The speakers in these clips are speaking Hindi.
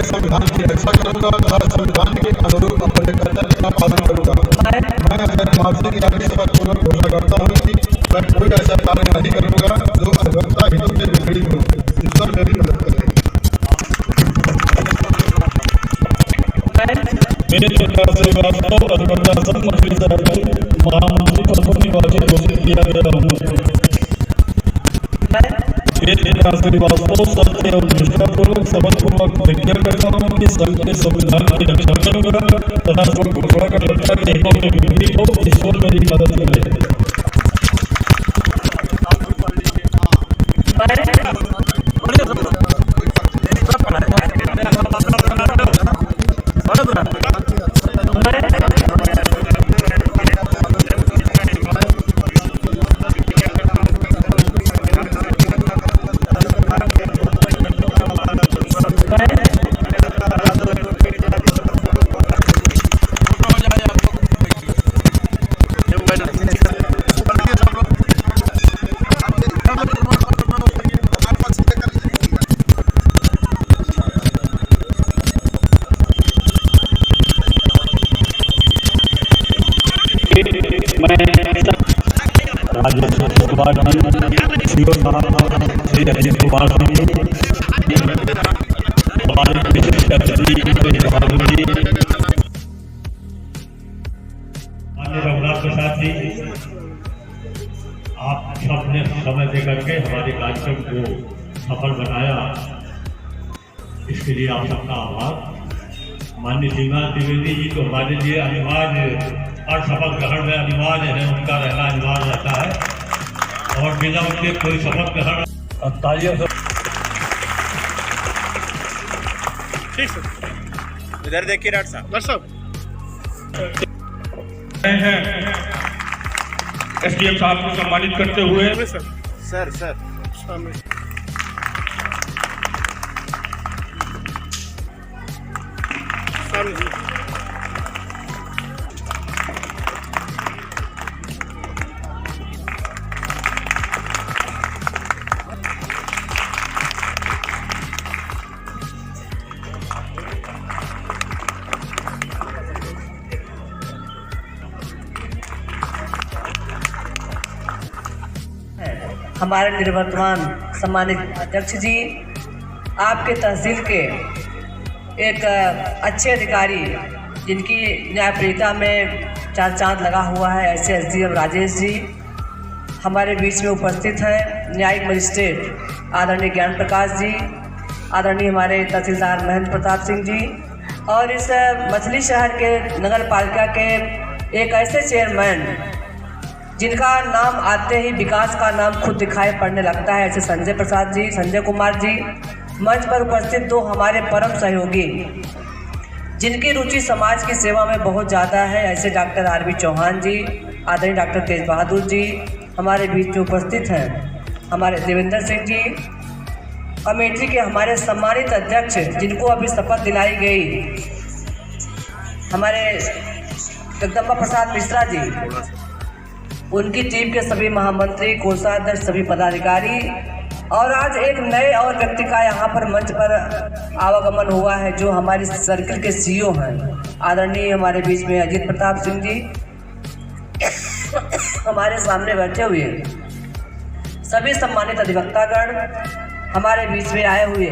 संविधान की रक्षा करूंगा तथा संविधान के अनुरूप अपने कर्तव्य का पालन करूंगा। मैं अपने मानसिक की आगे शपथपूर्वक घोषणा करता हूँ कि मैं कोई ऐसा कार्य नहीं करूंगा जो अधिवक्ता हितों के विपरीत हो। ईश्वर मेरी मदद करे। मेरे प्रकार से वास्तव अधिवक्ता संघ मंत्री साहब को महामंत्री पद पर निर्वाचित घोषित किया गया हूँ। वास्तव सत्य और निष्ठापूर्वक शपथपूर्वक प्रतिज्ञा करता हूँ कि संघ के संविधान की रक्षा करूंगा तथा घोषणा का रक्षा के हितों के विपरीत हो। ईश्वर मेरी मदद करे। श्री अजीत कुमार जी, हमारे विशिष्ट अतिथि रघुनाथ प्रसाद जी, आप सबने समय देकर के हमारे कार्यक्रम को सफल बनाया, इसके लिए आप सबका आभार। माननीय सीमा द्विवेदी जी को हमारे लिए अनिवार्य और शपथ ग्रहण में अनिवार्य है, उनका रहना अनिवार्य रहता है और बिना उनके कोई शपथ ग्रहण इधर देखिए डॉक्टर साहब एसडीएम साहब को सम्मानित करते हुए सर हमारे निवर्तमान सम्मानित अध्यक्ष जी, आपके तहसील के एक अच्छे अधिकारी जिनकी न्यायप्रियता में चार चांद लगा हुआ है, ऐसे एसडीएम राजेश जी हमारे बीच में उपस्थित हैं। न्यायिक मजिस्ट्रेट आदरणीय ज्ञान प्रकाश जी, आदरणीय हमारे तहसीलदार महेंद्र प्रताप सिंह जी और इस मछली शहर के नगर पालिका के एक ऐसे चेयरमैन जिनका नाम आते ही विकास का नाम खुद दिखाई पड़ने लगता है, ऐसे संजय प्रसाद जी, संजय कुमार जी। मंच पर उपस्थित दो हमारे परम सहयोगी जिनकी रुचि समाज की सेवा में बहुत ज़्यादा है, ऐसे डॉक्टर आर.बी. चौहान जी, आदरणीय डॉक्टर तेज बहादुर जी हमारे बीच में उपस्थित हैं। हमारे देवेंद्र सिंह जी, कमेटी के हमारे सम्मानित अध्यक्ष जिनको अभी शपथ दिलाई गई, हमारे जगदम्बा प्रसाद मिश्रा जी, उनकी टीम के सभी महामंत्री, कोषाध्यक्ष, सभी पदाधिकारी और आज एक नए और व्यक्ति का यहाँ पर मंच पर आवागमन हुआ है जो हमारी सर्किल के सीईओ हैं, आदरणीय हमारे बीच में अजीत प्रताप सिंह जी हमारे सामने बैठे हुए सभी सम्मानित अधिवक्तागण, हमारे बीच में आए हुए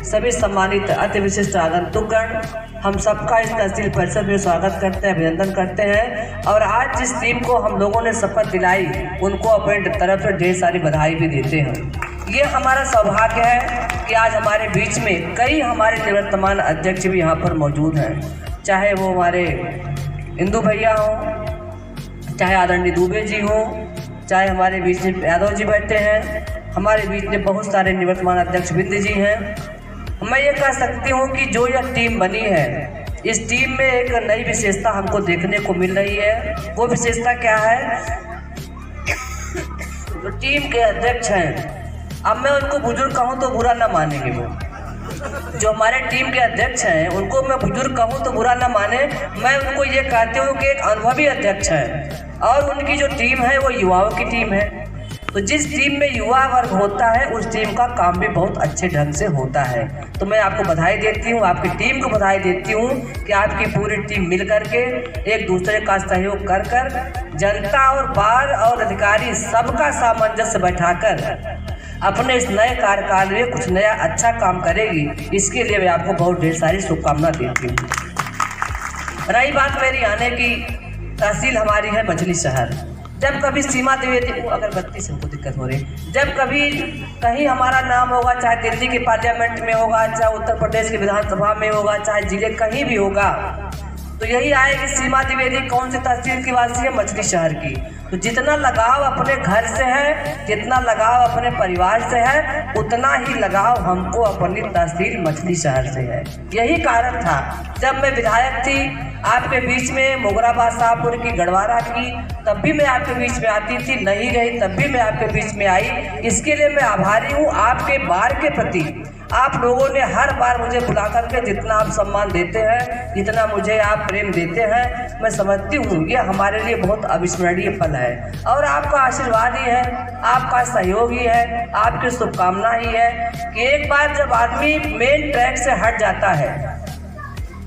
सभी सम्मानित अति विशिष्ट आगंतुकगण, हम सबका इस तहसील परिषद में स्वागत करते हैं, अभिनंदन करते हैं। और आज जिस टीम को हम लोगों ने शपथ दिलाई उनको अपने तरफ से ढेर सारी बधाई भी देते हैं। ये हमारा सौभाग्य है कि आज हमारे बीच में कई हमारे निवर्तमान अध्यक्ष भी यहाँ पर मौजूद हैं, चाहे वो हमारे इंदू भैया हों, चाहे आदरणीय दुबे जी हों, चाहे हमारे बीच में यादव जी बैठे हैं, हमारे बीच में बहुत सारे निवर्तमान अध्यक्ष बिंद जी हैं। मैं ये कह सकती हूँ कि जो यह टीम बनी है, इस टीम में एक नई विशेषता हमको देखने को मिल रही है। वो विशेषता क्या है? जो टीम के अध्यक्ष हैं, अब मैं उनको बुजुर्ग कहूँ तो बुरा ना मानेंगे। वो जो हमारे टीम के अध्यक्ष हैं, उनको मैं बुजुर्ग कहूँ तो बुरा ना माने। मैं उनको ये कहती हूँ कि एक अनुभवी अध्यक्ष हैं और उनकी जो टीम है वो युवाओं की टीम है। तो जिस टीम में युवा वर्ग होता है, उस टीम का काम भी बहुत अच्छे ढंग से होता है। तो मैं आपको बधाई देती हूँ, आपकी टीम को बधाई देती हूँ कि आपकी पूरी टीम मिल करके एक दूसरे का सहयोग कर कर जनता और बार और अधिकारी सबका सामंजस्य बैठाकर अपने इस नए कार्यकाल में कुछ नया अच्छा काम करेगी। इसके लिए मैं आपको बहुत ढेर सारी शुभकामना देती हूँ। रही बात मेरी आने की, तहसील हमारी है मछली शहर। जब कभी सीमा द्विवेदी, अगरबत्ती से हमको दिक्कत हो रही, जब कभी कहीं हमारा नाम होगा, चाहे दिल्ली के पार्लियामेंट में होगा, चाहे उत्तर प्रदेश की विधानसभा में होगा, चाहे जिले कहीं भी होगा, तो यही आए कि सीमा द्विवेदी कौन सी तहसील की वासी है? मछली शहर की। तो जितना लगाव अपने घर से है, जितना लगाव अपने परिवार से है, उतना ही लगाव हमको अपनी तहसील मछली शहर से है। यही कारण था जब मैं विधायक थी आपके बीच में, मोगराबाद शाहपुर की, गढ़वारा की, तब भी मैं आपके बीच में आती थी, नहीं गई तब भी मैं आपके बीच में आई। इसके लिए मैं आभारी हूँ आपके बार के प्रति। आप लोगों ने हर बार मुझे बुला करके जितना आप सम्मान देते हैं, जितना मुझे आप प्रेम देते हैं, मैं समझती हूँ ये हमारे लिए बहुत अविस्मरणीय पल है। और आपका आशीर्वाद ही है, आपका सहयोग ही है, आपकी शुभकामना ही है कि एक बार जब आदमी मेन ट्रैक से हट जाता है,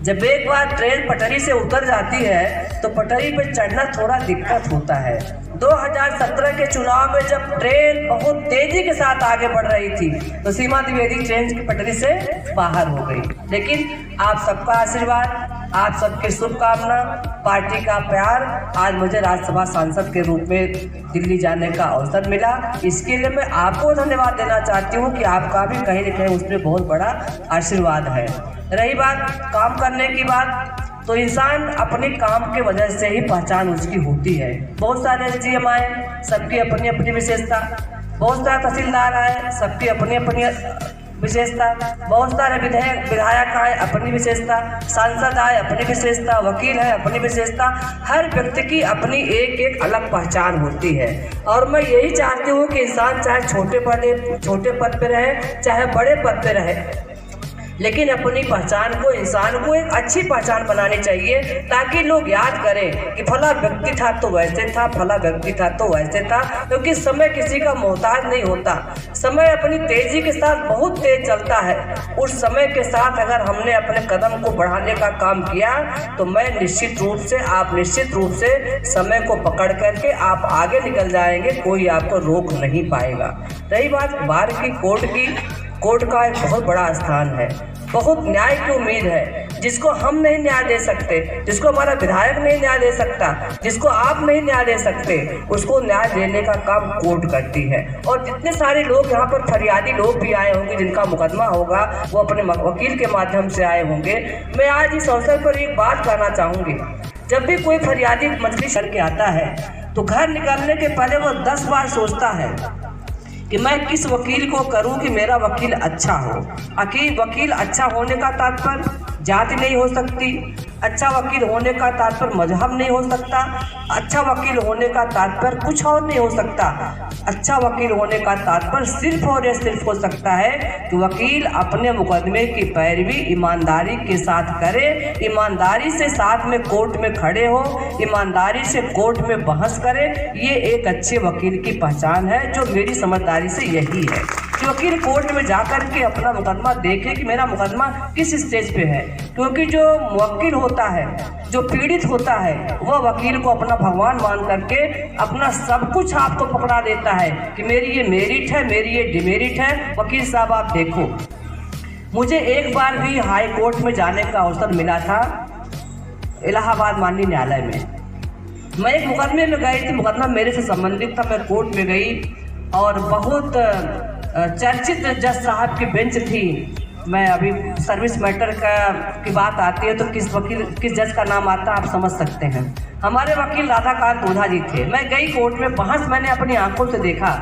जब एक बार ट्रेन पटरी से उतर जाती है तो पटरी पे चढ़ना थोड़ा दिक्कत होता है। 2017 के चुनाव में जब ट्रेन बहुत तेजी के साथ आगे बढ़ रही थी तो सीमा द्विवेदी ट्रेन की पटरी से बाहर हो गई, लेकिन आप सबका आशीर्वाद, आप सबकी शुभकामना, पार्टी का प्यार, आज मुझे राज्यसभा सांसद के रूप में दिल्ली जाने का अवसर मिला। इसके लिए मैं आपको धन्यवाद देना चाहती हूँ कि आपका भी कहीं न कहीं उसमें बहुत बड़ा आशीर्वाद है। रही बात काम करने की बात, तो इंसान अपने काम के वजह से ही पहचान उसकी होती है। बहुत सारे SDM आए, सबकी अपनी अपनी विशेषता, बहुत सारे तहसीलदार आए, सबकी अपनी अपनी विशेषता, बहुत सारे विधायक आए, अपनी विशेषता, सांसद आए, अपनी विशेषता, वकील है, अपनी विशेषता। हर व्यक्ति की अपनी एक एक अलग पहचान होती है। और मैं यही चाहती हूँ कि इंसान चाहे छोटे पद पे रहे, चाहे बड़े पद पे रहे, लेकिन अपनी पहचान को, इंसान को एक अच्छी पहचान बनानी चाहिए, ताकि लोग याद करें कि फला व्यक्ति था तो वैसे था, फला व्यक्ति था तो वैसे था। क्योंकि समय किसी का मोहताज नहीं होता, समय अपनी तेजी के साथ बहुत तेज चलता है। उस समय के साथ अगर हमने अपने कदम को बढ़ाने का काम किया तो मैं निश्चित रूप से, आप निश्चित रूप से समय को पकड़ करके आप आगे निकल जाएंगे, कोई आपको रोक नहीं पाएगा। रही बात बार की, कोर्ट का एक बहुत बड़ा स्थान है, बहुत न्याय की उम्मीद है। जिसको हम नहीं न्याय दे सकते, जिसको हमारा विधायक नहीं न्याय दे सकता, जिसको आप नहीं न्याय दे सकते, उसको न्याय देने का काम कोर्ट करती है। और जितने सारे लोग यहाँ पर फरियादी लोग भी आए होंगे, जिनका मुकदमा होगा, वो अपने वकील के माध्यम से आए होंगे। मैं आज इस अवसर पर एक बात कहना चाहूँगी, जब भी कोई फरियादी मछली शहर के आता है तो घर निकलने के पहले वो 10 बार सोचता है कि मैं किस वकील को करूं कि मेरा वकील अच्छा हो। वकील अच्छा होने का तात्पर्य जाति नहीं हो सकती, अच्छा वकील होने का तात्पर्य मजहब नहीं हो सकता, अच्छा वकील होने का तात्पर्य कुछ और नहीं हो सकता। अच्छा वकील होने का तात्पर्य सिर्फ और सिर्फ हो सकता है कि वकील अपने मुकदमे की पैरवी ईमानदारी के साथ करे, ईमानदारी से साथ में कोर्ट में खड़े हो, ईमानदारी से कोर्ट में बहस करे। ये एक अच्छे वकील की पहचान है, जो मेरी समझदारी से यही है कि वकील कोर्ट में जाकर के अपना मुकदमा देखे कि मेरा मुकदमा किस स्टेज पे है। क्योंकि जो मुवक्किल होता है, जो पीड़ित होता है, वह वकील को अपना भगवान मान करके अपना सब कुछ आपको पकड़ा देता है कि मेरी ये मेरिट है, मेरी ये डिमेरिट है। वकील साहब आप देखो, मुझे एक बार भी हाई कोर्ट में जाने का अवसर मिला था, इलाहाबाद माननीय न्यायालय में। मैं एक मुकदमे में गई थी, मुकदमा मेरे से संबंधित था। मैं कोर्ट में गई और बहुत चर्चित जज साहब की बेंच थी, मैं अभी सर्विस मैटर की बात आती है तो किस जज का नाम आता है आप समझ सकते हैं। हमारे वकील राधाकांत ओझा जी थे। मैं गई कोर्ट में, बहस मैंने अपनी आंखों से देखा।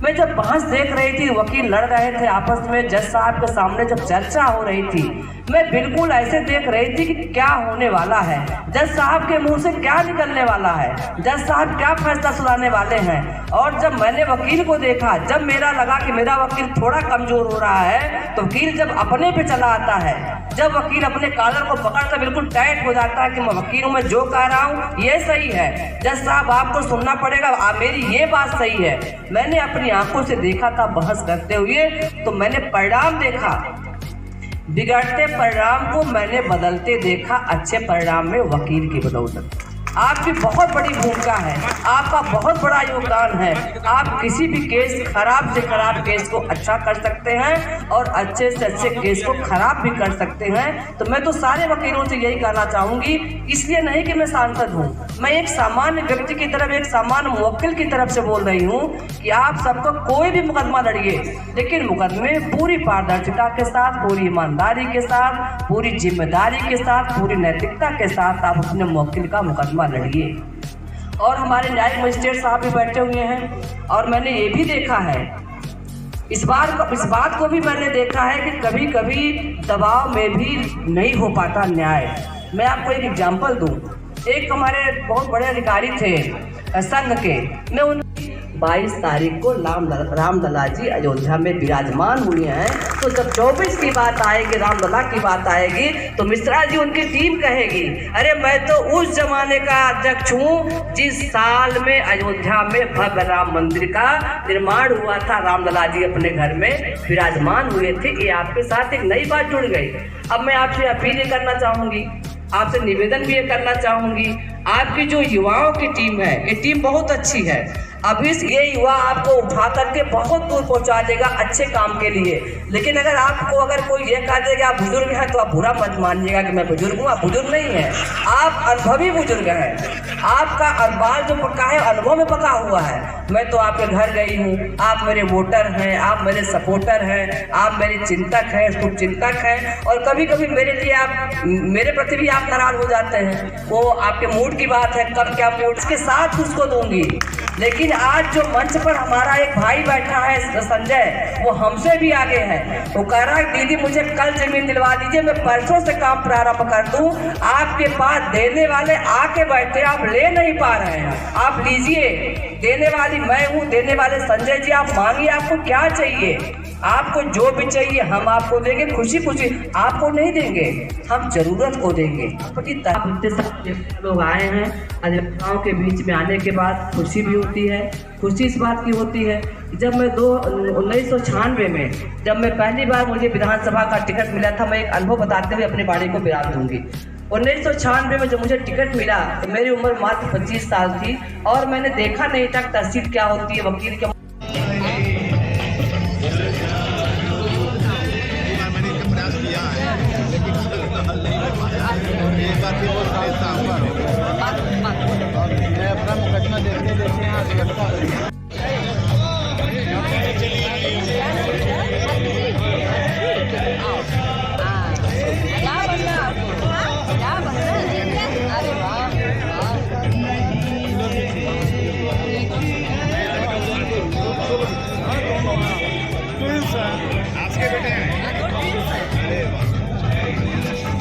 मैं जब बहस देख रही थी, वकील लड़ रहे थे आपस में, जज साहब के सामने जब चर्चा हो रही थी, मैं बिल्कुल ऐसे देख रही थी कि क्या होने वाला है, जज साहब के मुंह से क्या निकलने वाला है, जज साहब क्या फैसला सुनाने वाले हैं। और जब मैंने वकील को देखा, जब मेरा लगा कि मेरा वकील थोड़ा कमजोर हो रहा है, तो वकील जब अपने पे चला आता है, जब वकील अपने कॉलर को पकड़कर बिल्कुल टाइट हो जाता है कि मैं वकील हूँ, मैं जो कह रहा हूँ ये सही है, जज साहब आपको सुनना पड़ेगा, मेरी ये बात सही है। मैंने अपनी आंखों से देखा था बहस करते हुए, तो मैंने परिणाम देखा, बिगड़ते परिणाम को मैंने बदलते देखा अच्छे परिणाम में वकील की बदौलत। आपकी बहुत बड़ी भूमिका है, आपका बहुत बड़ा योगदान है। आप किसी भी केस, खराब से खराब केस को अच्छा कर सकते हैं और अच्छे से अच्छे केस को खराब भी कर सकते हैं। तो मैं तो सारे वकीलों से यही कहना चाहूँगी, इसलिए नहीं कि मैं सांसद हूँ, मैं एक सामान्य व्यक्ति की तरफ, एक सामान्य मुवक्किल की तरफ से बोल रही हूँ कि आप सबको कोई भी मुकदमा लड़िए, लेकिन मुकदमे पूरी पारदर्शिता के साथ, पूरी ईमानदारी के साथ, पूरी जिम्मेदारी के साथ, पूरी नैतिकता के साथ आप अपने मुवक्किल का मुकदमा लड़िए। और हमारे न्यायिक मजिस्ट्रेट साहब भी बैठे हुए हैं, और मैंने ये भी देखा है, इस बात को भी मैंने देखा है कि कभी कभी दबाव में भी नहीं हो पाता न्याय। मैं आपको एक एग्जांपल दूं। एक हमारे बहुत बड़े अधिकारी थे संघ के, मैं उन 22 तारीख को रामलला जी अयोध्या में विराजमान हुए हैं। तो जब 24 की बात आएगी, रामलला की बात आएगी, तो मिश्रा जी उनकी टीम कहेगी, अरे मैं तो उस जमाने का अध्यक्ष हूँ जिस साल में अयोध्या में भव्य राम मंदिर का निर्माण हुआ था, रामलला जी अपने घर में विराजमान हुए थे। ये आपके साथ एक नई बात जुड़ गई। अब मैं आपसे अपील ये करना चाहूँगी, आपसे निवेदन भी ये करना चाहूँगी, आपकी जो युवाओं की टीम है, ये टीम बहुत अच्छी है। अभी ये युवा आपको उठा करके बहुत दूर पहुंचा देगा अच्छे काम के लिए। लेकिन अगर कोई ये कह देगा आप बुजुर्ग हैं, तो आप बुरा मत मानिएगा कि मैं बुजुर्ग हूँ। आप बुजुर्ग नहीं हैं, आप अनुभवी बुजुर्ग हैं। आपका अखबार जो पका है अनुभव में पका हुआ है। मैं तो आपके घर गई हूँ, आप मेरे वोटर हैं, आप मेरे सपोर्टर हैं, आप मेरे चिंतक हैं, शुभ चिंतक हैं, और कभी कभी मेरे लिए आप, मेरे प्रति भी आप नाराज हो जाते हैं। वो आपके मूड की बात है, कब क्या मूड, इसके साथ उसको दूंगी। लेकिन आज जो मंच पर हमारा एक भाई बैठा है संजय, वो हमसे भी आगे है। वो कह रहा है दीदी मुझे कल जमीन दिलवा दीजिए, मैं परसों से काम प्रारंभ कर दूं। आपके पास देने वाले आके बैठे, आप ले नहीं पा रहे हैं, आप लीजिए। देने वाली मैं हूँ, देने वाले संजय जी, आप मांगिए आपको क्या चाहिए। आपको जो भी चाहिए हम आपको देंगे, खुशी खुशी आपको नहीं देंगे, हम जरूरत को देंगे। लोग आए हैं, अधिवक्ताओं के बीच में आने के बाद खुशी भी होती है। खुशी इस बात की होती है, जब मैं 1996 में जब मैं पहली बार मुझे विधानसभा का टिकट मिला था, मैं एक अनुभव बताते हुए अपनी वाणी को विराम दूंगी। 1996 में जब मुझे टिकट मिला तो मेरी उम्र मात्र 25 साल थी, और मैंने देखा नहीं था तहसील क्या होती है, वकील क्या। मैं अपना मुकदमा देखते यहाँ